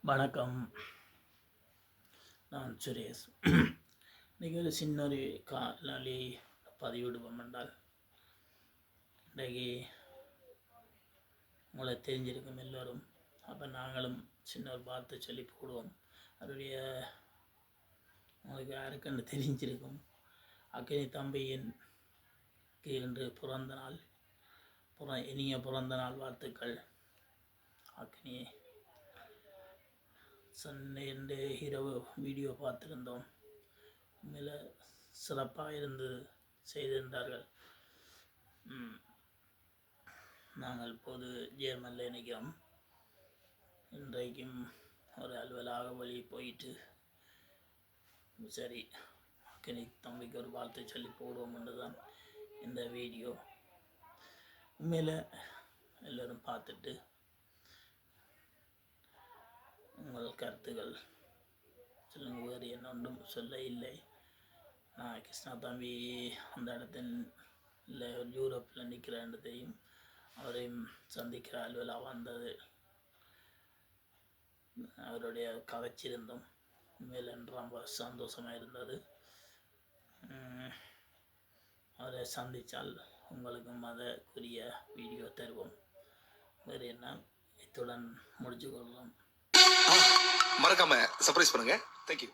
வணக்கம். நான் சுரேஷ். இன்றைக்கி ஒரு சின்ன ஒரு காலொலி பதிவிடுவோம் என்றால், இன்றைக்கு உங்களை தெரிஞ்சிருக்கும் எல்லோரும். அப்போ நாங்களும் சின்ன ஒரு வார்த்தை சொல்லி போடுவோம். அவருடைய உங்களுக்கு யாருக்குன்னு தெரிஞ்சிருக்கும். அக்கினி தம்பியின் இன்று பிறந்த நாள். இனிய பிறந்த நாள் வாழ்த்துக்கள். அக்கினி சண்டே இரவு வீடியோ பார்த்துருந்தோம். மேலே சிறப்பாக இருந்து செய்திருந்தார்கள். நாங்கள் இப்போது ஜெர்மனில் நிற்கிறோம். இன்றைக்கும் ஒரு அலுவலாக வழி போயிட்டு சரி அக்கினி தம்பிக்கு ஒரு வாழ்த்து சொல்லி போடுவோம் என்று தான் இந்த வீடியோ. உண்மையில் எல்லோரும் பார்த்துட்டு உங்கள் கருத்துக்கள் சொல்லுங்க. வேறு என்ன ஒன்றும் சொல்ல இல்லை. நான் கிருஷ்ணா தம்பி அந்த இடத்தில் இல்லை யூரோப்பில் நிற்கிறேன்னு தெரியும். அவரையும் சந்திக்கிற அலுவலாக வந்தது. அவருடைய கதைச்சிருந்தோம். உண்மையில் ரொம்ப சந்தோஷமாக இருந்தது. அவரை சந்தித்தால் உங்களுக்கும் அதற்குரிய வீடியோ தருவோம். வேறு என்ன, இத்துடன் முடிச்சு கொள்வோம். மறக்காம சர்ப்ரைஸ் பண்ணுங்க. தேங்க்யூ.